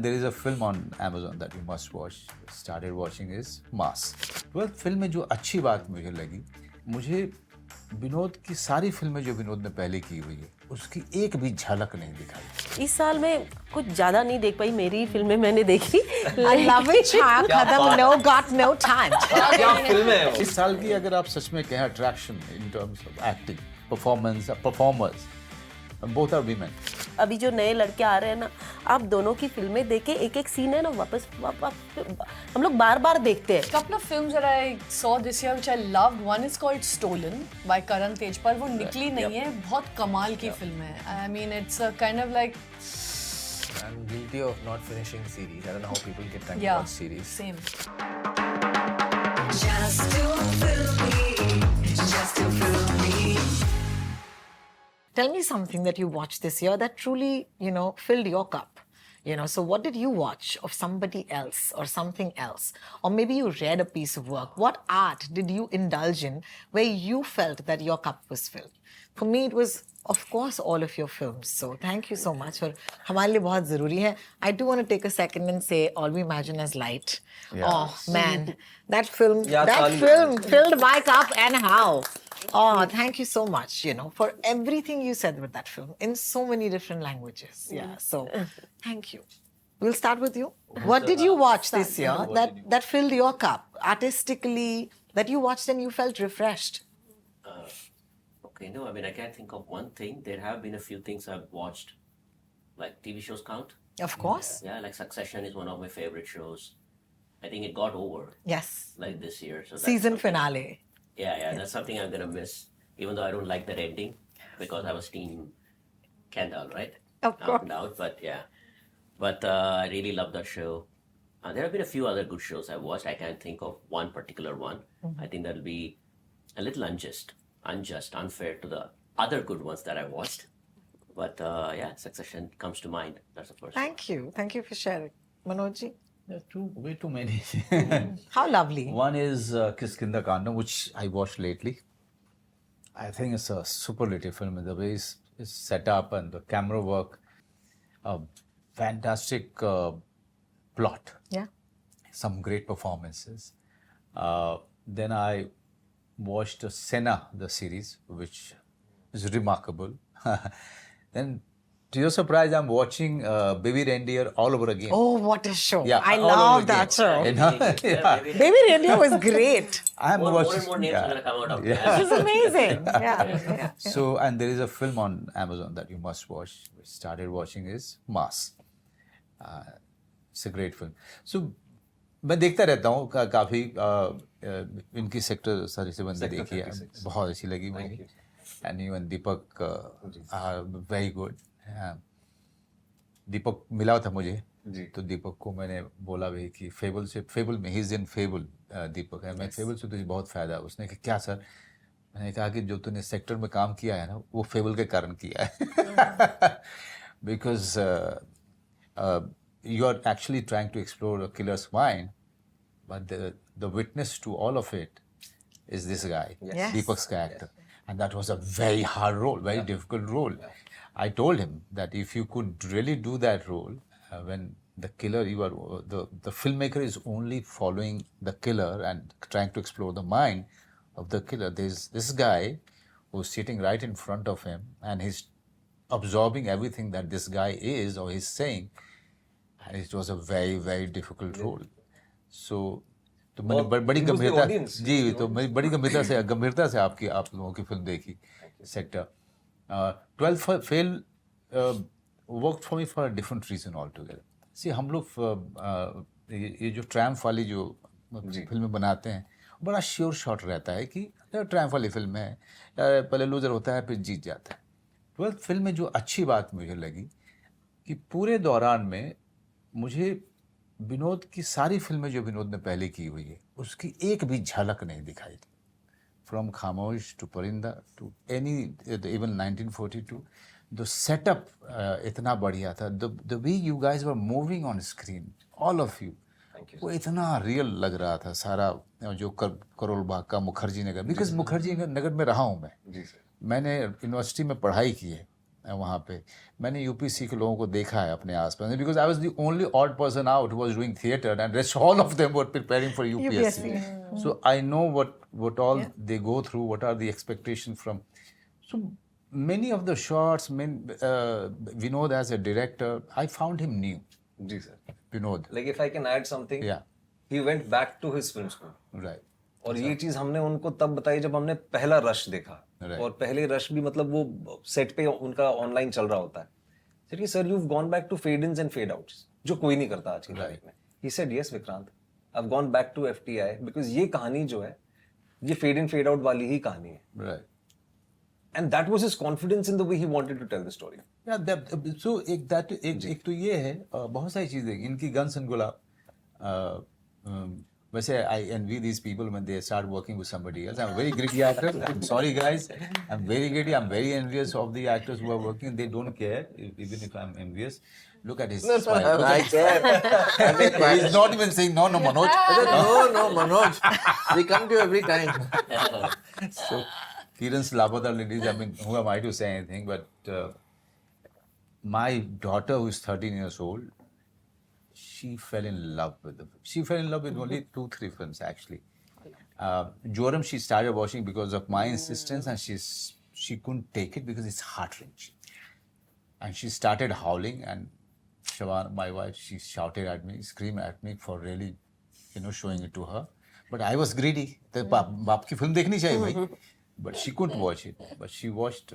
there is a film on Amazon that you must watch. Started watching is Mass. well, film में जो अच्छी बात मुझे लगी, मुझे विनोद की सारी फिल्में जो विनोद ने पहले की हुई है उसकी एक भी झलक नहीं दिखाई। इस साल में कुछ ज्यादा नहीं देख पाई, मेरी फिल्में मैंने देखी। I love it. Chhaya Kadam, no got no time. क्या फिल्म है वो? इस साल की अगर आप सच में कहें attraction in terms of acting, performers, both are women. अभी जो नए लड़के आ रहे हैं ना, आप दोनों की फिल्में देखे, एक एक सीन है ना वापस हम लोग बार बार देखते हैं। Couple of films that I saw this year which I loved. One is called Stolen by Karan Tej, पर वो निकली नहीं है, बहुत कमाल की फिल्म है। I mean it's a kind of like I'm guilty of not finishing series. I don't know how people get time to yeah, watch series. same. Just to Filmy, just to Filmy. Tell me something that you watched this year that truly, filled your cup. So what did you watch of somebody else or something else? Or maybe you read a piece of work. What art did you indulge in where you felt that your cup was filled? For me, it was, of course, all of your films. So thank you so much. और हमारे लिए बहुत ज़रूरी है. I do want to take a second and say, All We Imagine as Light. Yeah. Oh, man. That film Yeah, filled my cup, and how. Oh, thank you so much, for everything you said with that film in so many different languages. Yeah, so thank you. We'll start with you. What did you watch this year that filled your cup artistically, that you watched and you felt refreshed? Okay, no, I mean, I can't think of one thing. There have been a few things I've watched, like TV shows count. Of course. Yeah, like Succession is one of my favorite shows. I think it got over Yes. like this year. So that's Season something- finale. Yeah, that's something I'm gonna miss, even though I don't like that ending because I was team Kendall, right? Of course. Out and out, but yeah. But I really love that show. There have been a few other good shows I've watched. I can't think of one particular one. I think that'll be a little unjust, unfair to the other good ones that I watched. But yeah, Succession comes to mind. That's the first. Thank you. Thank you for sharing. Manojji? There are way too many. How lovely. One is Kishkindha Kaandam, which I watched lately. I think it's a superlative film. The way it's set up and the camera work, fantastic plot. Yeah. Some great performances. Then I watched Senna, the series, which is remarkable. Then, to your surprise, I'm watching Baby Reindeer all over again. Oh, what a show. Yeah, I all over love again. that show. Yeah. Baby Reindeer was great. I'm More watching. and more names are gonna come out of It that. was amazing. Yeah. So, and there is a film on Amazon that you must watch. We started watching is Mass. It's a great film. So, मैं देखता रहता हूँ काफ़ी इनकी sector सारी से बंदे देखी है, बहुत अच्छी लगी मुझे. And even Deepak are very good. दीपक मिला था मुझे, तो दीपक को मैंने बोला भी कि फेबल में ही इज इन फेबल दीपक है, मैं फेबल से तुझे बहुत फ़ायदा. उसने कहा क्या सर? मैंने कहा कि जो तूने सेक्टर में काम किया है ना वो फेबल के कारण किया है. Because you are actually trying to explore a killer's mind, but the witness to all of it is this guy, Yes. Deepak's character. And that was a very hard role, very difficult role. I told him that if you could really do that role, when the killer, the filmmaker is only following the killer and trying to explore the mind of the killer. There's this guy who's sitting right in front of him and he's absorbing everything that this guy is or he's saying. And it was a very, very difficult role. So, तो मैंने बड़ी गंभीरता से आप लोगों की film देखी sector. 12th Fail worked for me for a different reason altogether. See, हम लोग ये जो ट्रैम्प वाली जो फिल्में बनाते हैं बड़ा श्योर शॉट रहता है कि ट्रैम्प वाली फिल्म है, पहले लूजर होता है फिर जीत जाता है. 12th Fail में जो अच्छी बात मुझे लगी कि पूरे दौरान में मुझे विनोद की सारी फिल्में जो विनोद ने पहले की हुई है उसकी एक भी झलक नहीं दिखाई दी. From Khamosh to Parinda to any even 1942 the setup इतना बढ़िया था. The way you guys were moving on screen, all of you, वो इतना रियल लग रहा था सारा. जो करोल बाग का मुखर्जी नगर, बिकॉज मुखर्जी नगर में रहा हूँ मैंने यूनिवर्सिटी में पढ़ाई की है वहाँ पे मैंने यूपीसी के लोगों को देखा है अपने आसपास, because I was the only odd person out who was doing theatre and rest all of them were preparing for UPSC. So I know what all they go through, what are the expectations from. So many of the shots, Vinod as a director, I found him new. Ji sir. Vinod. Like if I can add something. Yeah. He went back to his film school. Right. और ये चीज हमने उनको तब बताई जब हमने पहला रश देखा. Right. और पहले रश भी मतलब वो सेट पे उनका ऑनलाइन चल रहा होता है. Said sir, you've gone back to fade ins and fade outs, जो कोई नहीं करता आज की तारीख में. He said yes Vikrant, I've gone back to FTI because ये कहानी जो है ये fade in fade out वाली ही कहानी है. Right. And that was his confidence in the way he wanted to tell the story. Yeah, so एक तो ये है, बहुत सारी चीजें इनकी गन्स एंड गुलाब. वैसे I envy these people when they start working with somebody else. I'm a very greedy actor. I'm sorry guys. I'm very greedy. I'm very envious of the actors who are working. They don't care even if I'm envious. Look at his smile. I care. He's not even saying no, Manoj. No, Manoj. We come to you every time. So Kiran's Laapata ladies, I mean, who am I to say anything? But my daughter, who is 13 years old, she fell in love with them. She fell in love with only 2-3 films actually. Joram she started watching because of my insistence, and she couldn't take it because it's heart-wrenching. And she started howling, and Shawan, my wife, she shouted at me, screamed at me for really, showing it to her. But I was greedy. तो बाप की film देखनी चाहिए भाई. But she couldn't watch it. But she watched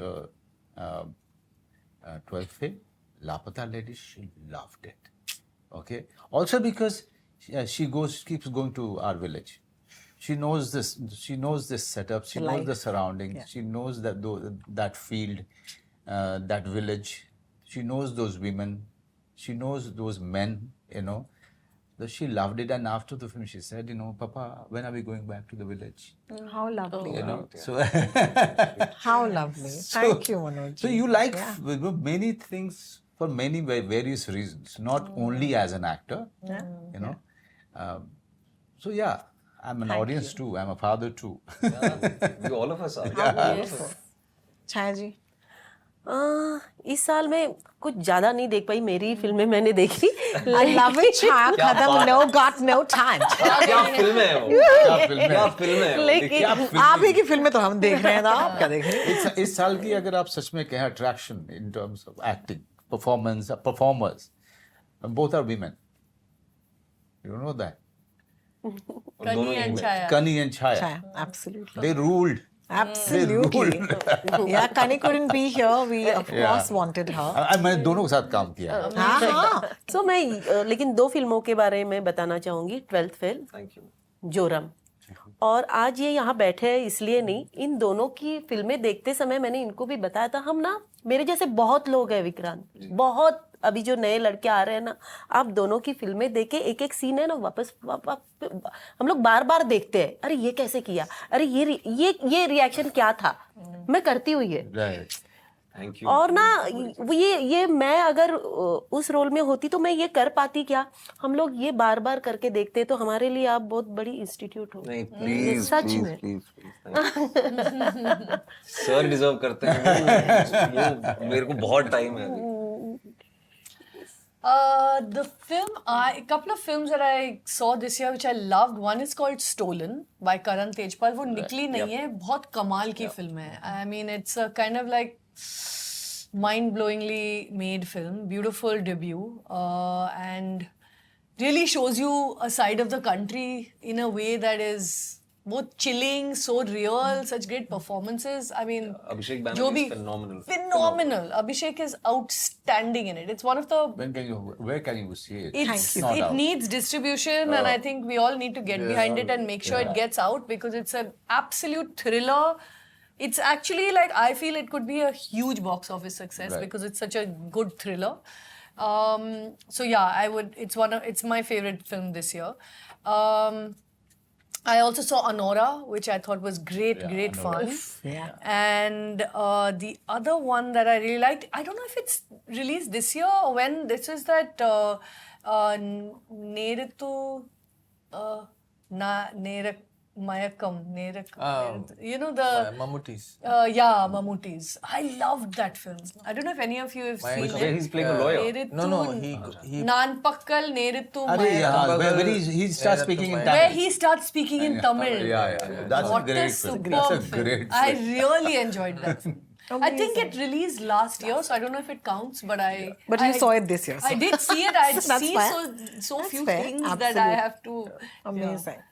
12th film, Laapata ladies. She loved it. Okay. Also because she keeps going to our village. She knows this. She knows this setup. She knows the surroundings. Yeah. She knows that field, that village. She knows those women. She knows those men. So she loved it. And after the film, she said, Papa, when are we going back to the village? How lovely. So How lovely. Thank you, Manoj. So you like many things for many various reasons, not only as an actor, so yeah, I'm an audience too. I'm a father too. Yeah, all of us are. Chhaya ji. इस साल मैं कुछ ज्यादा नहीं देख पाई. मेरी फिल्में मैंने देखी. I love it. Chhaya Kadam, no got no time. क्या फिल्म है वो? क्या फिल्म है? लेकिन आप ही की फिल्में तो हम देख रहे हैं, तो आप क्या देख रहे हैं? इस साल की अगर आप सच में कहें attraction in terms of acting, performers, both are women. You don't know that? Kani and Chhaya. Kani and Chhaya. Chhaya, absolutely. They ruled. Absolutely. Yeah, Kani couldn't be here. We of course wanted her. मैंने दोनों के साथ काम किया. हाँ. So मैं लेकिन 2 फिल्मों के बारे में बताना चाहूंगी. 12th film, Thank you. Joram. और आज ये यहाँ बैठे हैं इसलिए नहीं, इन दोनों की फिल्में देखते समय मैंने इनको भी बताया था. हम ना, मेरे जैसे बहुत लोग हैं विक्रांत, बहुत अभी जो नए लड़के आ रहे हैं ना, आप दोनों की फिल्में देखे, एक एक सीन है ना वापस हम लोग बार बार देखते हैं. अरे ये कैसे किया, अरे ये रिएक्शन क्या था, मैं करती हुई है. Thank you. और ना ये मैं अगर उस रोल में होती तो मैं ये कर पाती क्या. हम लोग ये बार बार करके देखते, तो हमारे लिए आप बहुत बड़ी इंस्टीट्यूट हो. नहीं, please, सच please, में. please. Sir deserve करते हैं. मेरे को बहुत टाइम है. A couple of films that I saw this year which I loved. One is called Stolen by Karan Tejpal. वो निकली नहीं है, बहुत कमाल की फिल्म है. I mean, it's a kind of like mind-blowingly made film, beautiful debut, and really shows you a side of the country in a way that is both chilling, so real, such great performances. I mean, Abhishek जो Banerjee भी is phenomenal. Phenomenal. Abhishek is outstanding in it. It's one of the. Where can you see it? It needs distribution, and I think we all need to get behind it and make sure it gets out, because it's an absolute thriller. It's actually like, I feel it could be a huge box office success because it's such a good thriller. So yeah, it's my favorite film this year. I also saw Anora, which I thought was great fun. Yeah. And the other one that I really liked, I don't know if it's released this year or when. This is that Mayakkam, Nerakam. You know the Mammootties. yeah, Mammootties. I loved that film. I don't know if any of you have seen Where it. he's playing a lawyer. No, Nerithu he Nanpakal Nerathu Arey, Mayakkam. yeah, where he starts speaking in Where Tamil. he starts speaking in Tamil. Yeah. That's What a great a film. superb That's a film. great I film. really enjoyed that film. I think it released last year, so I don't know if it counts, but But you saw it this year, I so. did see it. I'd That's see fair. so That's few fair. things that I Absolute. have to. Amazing.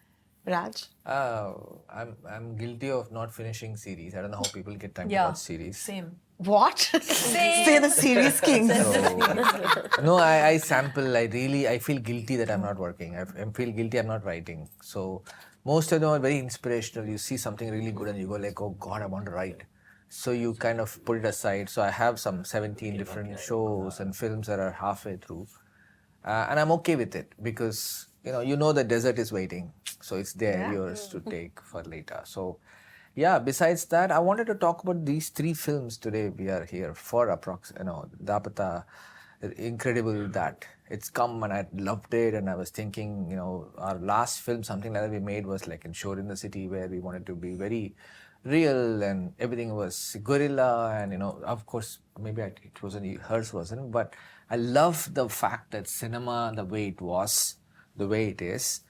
Raj? I'm guilty of not finishing series. I don't know how people get time to Yeah, watch series. same. What? Say the series king. No, I sample. I feel guilty that I'm not working. I feel guilty I'm not writing. So most of them are very inspirational. You see something really good and you go like, oh God, I want to write. So you kind of put it aside. So I have some 17 different shows and films that are halfway through. And I'm okay with it because, you know the desert is waiting. So it's there, yours to take for later. So yeah, besides that, I wanted to talk about these 3 films today. We are here for Laapata. Incredible that it's come and I loved it. And I was thinking, our last film, something like that we made was like in Shore in the City, where we wanted to be very real and everything was guerrilla. And, of course, maybe it wasn't, hers wasn't. But I love the fact that cinema, the way it was, the way it is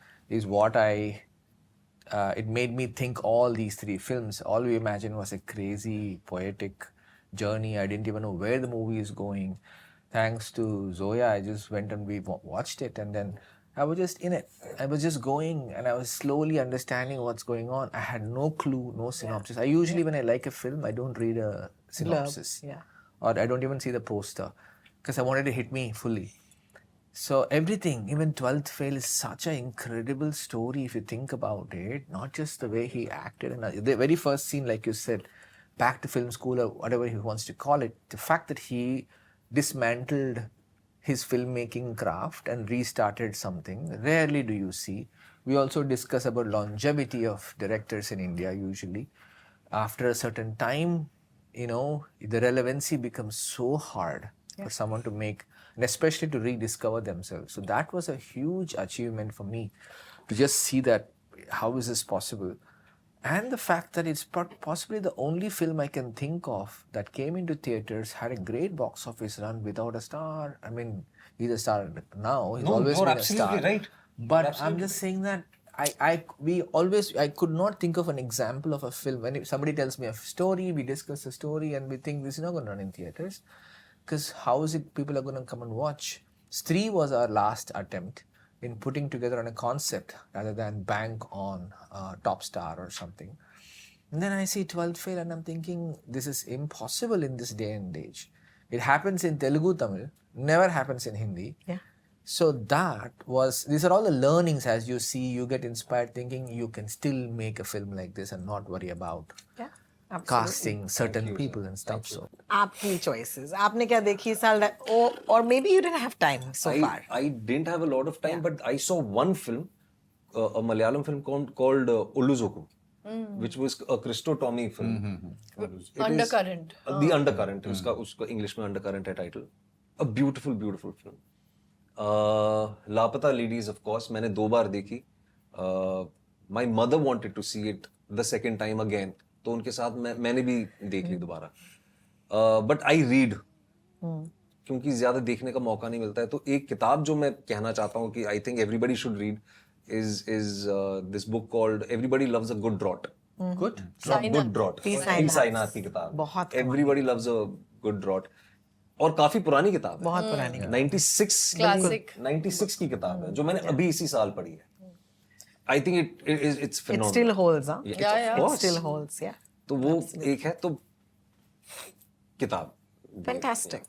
what it made me think all these 3 films. All we imagined was a crazy, poetic journey. I didn't even know where the movie is going. Thanks to Zoya, I just went and we watched it, and then I was just in it. I was just going and I was slowly understanding what's going on. I had no clue, no synopsis. I usually, when I like a film, I don't read a synopsis. Or I don't even see the poster because I wanted to hit me fully. So everything, even 12th Fail is such an incredible story if you think about it. Not just the way he acted. And the very first scene, like you said, back to film school or whatever he wants to call it, the fact that he dismantled his filmmaking craft and restarted something, rarely do you see. We also discuss about longevity of directors in India usually. After a certain time, the relevancy becomes so hard for someone to make, and especially to rediscover themselves. So that was a huge achievement for me, to just see that, how is this possible? And the fact that it's possibly the only film I can think of that came into theaters, had a great box office run without a star. I mean, he's a star now. He's always you're been a star. absolutely right. But I'm just saying that I could not think of an example of a film. When somebody tells me a story, we discuss the story and we think this is not going to run in theaters. Because how is it people are going to come and watch? Stree was our last attempt in putting together on a concept rather than bank on Top Star or something. And then I see 12th Fail and I'm thinking, this is impossible in this day and age. It happens in Telugu, Tamil, never happens in Hindi. Yeah. So these are all the learnings. As you see, you get inspired thinking you can still make a film like this and not worry about casting certain people and stuff. So आपकी choices. आपने क्या देखी इस साल? Or maybe you didn't have time so far. I didn't have a lot of time, but I saw one film, a Malayalam film called Ullozhukku, which was a Christo Tommy film. Undercurrent. The Undercurrent. उसका English में Undercurrent है title. A beautiful, beautiful film. Laapata Ladies, of course, मैंने 2 बार देखी. My mother wanted to see it the second time again. तो उनके साथ मैंने भी देख ली दोबारा. But I read. क्योंकि ज्यादा देखने का मौका नहीं मिलता है. तो एक किताब जो मैं कहना चाहता हूँ कि I think everybody should read is this book called Everybody Loves a Good Drought. Good. Good Drought. Sainath की किताब. बहुत Everybody Loves a Good Drought. और काफी पुरानी किताब है. बहुत पुरानी. 96 की किताब है जो मैंने अभी इसी साल पढ़ी है. I think it's phenomenal. It still holds, huh? Yeah, of It course. still holds, yeah. तो वो एक है तो किताब. Fantastic.